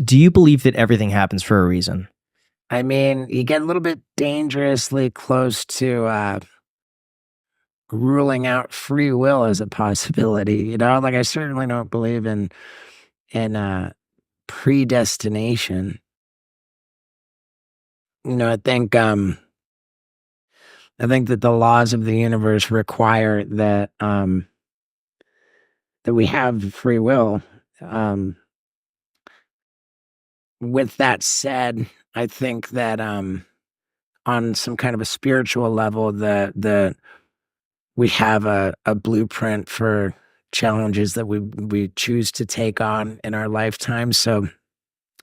Do you believe that everything happens for a reason? I mean, you get a little bit dangerously close to ruling out free will as a possibility. Like I certainly don't believe in predestination. You know, I think um, I think that the laws of the universe require that we have free will. Um, with that said, I think that on some kind of a spiritual level, the we have a blueprint for challenges that we choose to take on in our lifetime. So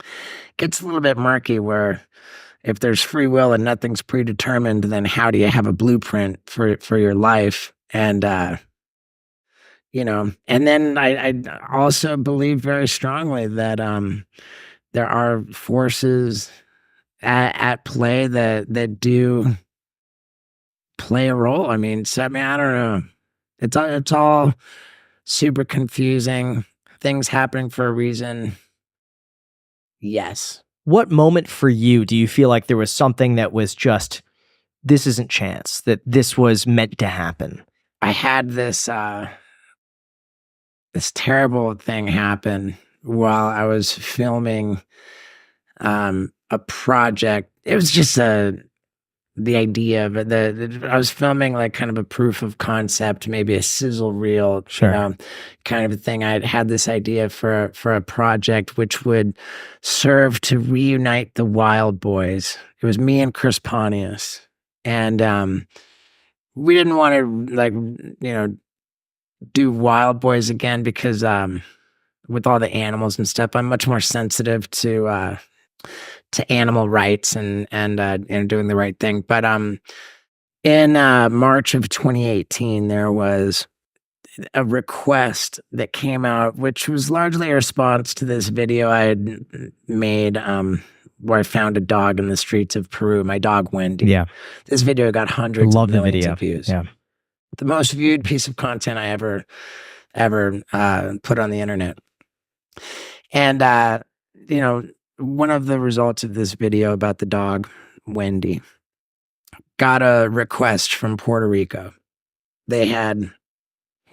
it gets a little bit murky where if there's free will and nothing's predetermined, then how do you have a blueprint for your life? And then I also believe very strongly that there are forces at play that do play a role. I don't know. It's all super confusing. Things happening for a reason. Yes. What moment for you do you feel like there was something that was just, this isn't chance, that this was meant to happen? I had this terrible thing happen while I was filming a project. It was just the idea of it. I was filming like kind of a proof of concept, maybe a sizzle reel, Sure. kind of a thing. I had this idea for a project which would serve to reunite the Wild Boys. It was me and Chris Pontius, and we didn't want to do Wild Boys again because with all the animals and stuff, I'm much more sensitive to animal rights and doing the right thing. But in March of 2018, there was a request that came out, which was largely a response to this video I had made where I found a dog in the streets of Peru, my dog Wendy. Yeah. This video got hundreds Love of the millions video. of views. Yeah. The most viewed piece of content I ever put on the internet. And one of the results of this video about the dog Wendy got a request from Puerto Rico. They had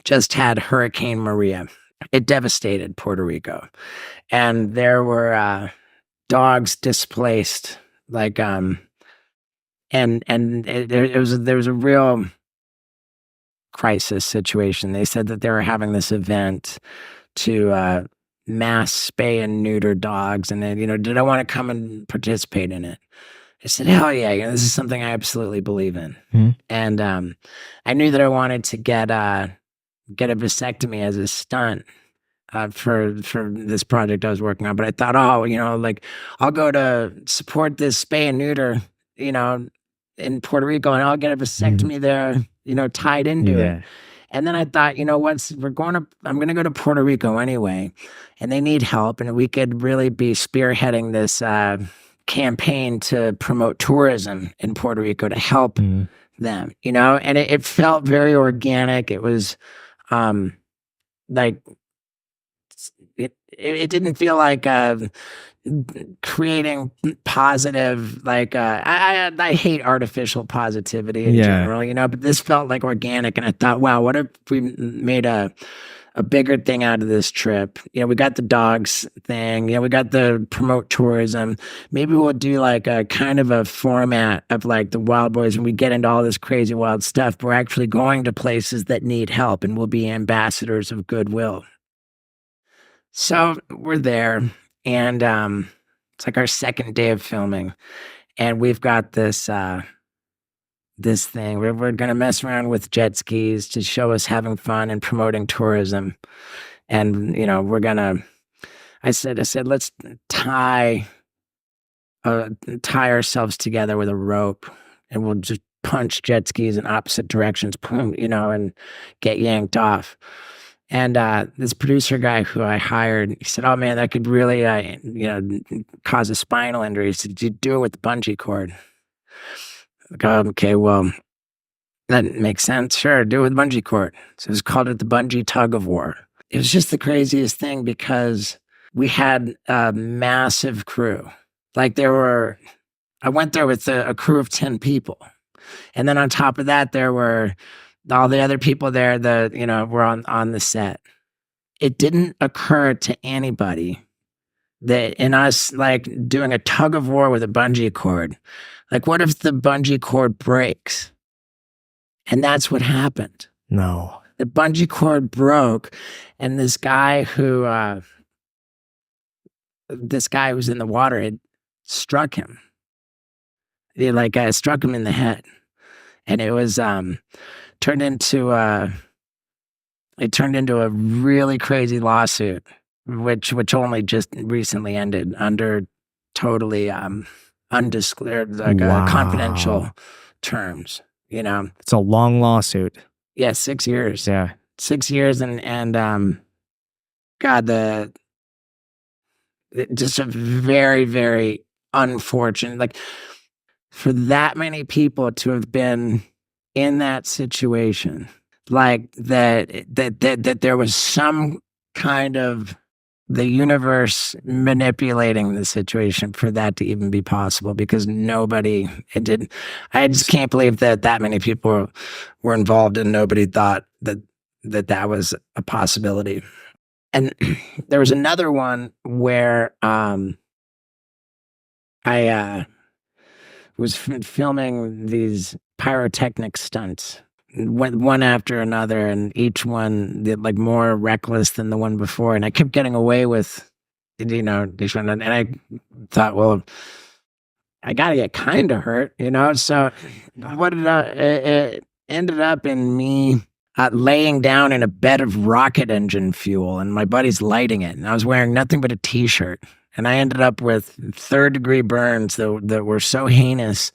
just had Hurricane Maria. It devastated Puerto Rico, and there were dogs displaced. There was a real crisis situation. They said that they were having this event to mass spay and neuter dogs, and then did I want to come and participate in it? I said, hell yeah, this is something I absolutely believe in. Mm-hmm. And I knew that I wanted to get a vasectomy as a stunt for this project I was working on. But I thought, I'll go to support this spay and neuter, in Puerto Rico, and I'll get a vasectomy there, tied into it. And then I thought, I'm going to go to Puerto Rico anyway, and they need help, and we could really be spearheading this campaign to promote tourism in Puerto Rico to help them, and it felt very organic. It was it didn't feel like creating positive, I hate artificial positivity in general, but this felt like organic, and I thought, wow, what if we made a bigger thing out of this trip? We got the dogs thing, we got the promote tourism. Maybe we'll do like a kind of a format of like the Wild Boys, and we get into all this crazy wild stuff, but we're actually going to places that need help, and we'll be ambassadors of goodwill. So we're there, and it's like our second day of filming, and we've got this this thing. We're gonna mess around with jet skis to show us having fun and promoting tourism, and I said let's tie ourselves together with a rope, and we'll just punch jet skis in opposite directions, boom, and get yanked off. And this producer guy who I hired, he said, "Oh man, that could really, cause a spinal injury." He said, "You do it with the bungee cord." Like, oh, okay, well, that makes sense. Sure, do it with bungee cord. So it was called the bungee tug-of-war. It was just the craziest thing because we had a massive crew. Like I went there with a crew of 10 people. And then on top of that, there were all the other people there that, were on the set. It didn't occur to anybody that in us like doing a tug of war with a bungee cord, like what if the bungee cord breaks? And that's what happened. No. The bungee cord broke, and this guy who was in the water had struck him. He struck him in the head, and it was turned into a really crazy lawsuit, which only just recently ended under totally undisclosed, confidential terms. It's a long lawsuit. Yeah, 6 years. Yeah. 6 years, and God, just a very, very unfortunate, like for that many people to have been in that situation, like that there was some kind of the universe manipulating the situation for that to even be possible, because I just can't believe that many people were involved and nobody thought that was a possibility. And there was another one where I was filming these pyrotechnic stunts, one after another, and each one like more reckless than the one before, and I kept getting away with each one, and I thought, well, I gotta get kind of hurt, so it ended up in me laying down in a bed of rocket engine fuel, and my buddy's lighting it, and I was wearing nothing but a t-shirt, and I ended up with 3rd-degree burns that were so heinous.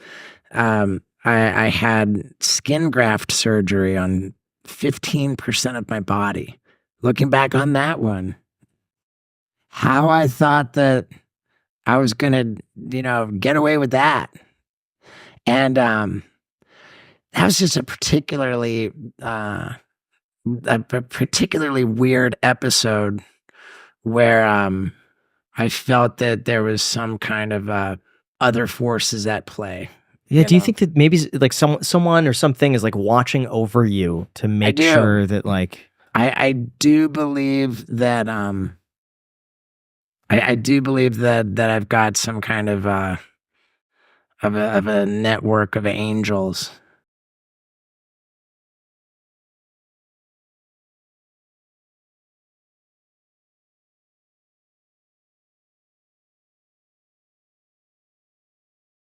I had skin graft surgery on 15% of my body. Looking back on that one, how I thought that I was gonna, get away with that, and that was just a particularly weird episode where I felt that there was some kind of other forces at play. Yeah. Do you think that maybe like someone or something is like watching over you to make sure that like I do believe that I do believe that I've got some kind of a network of angels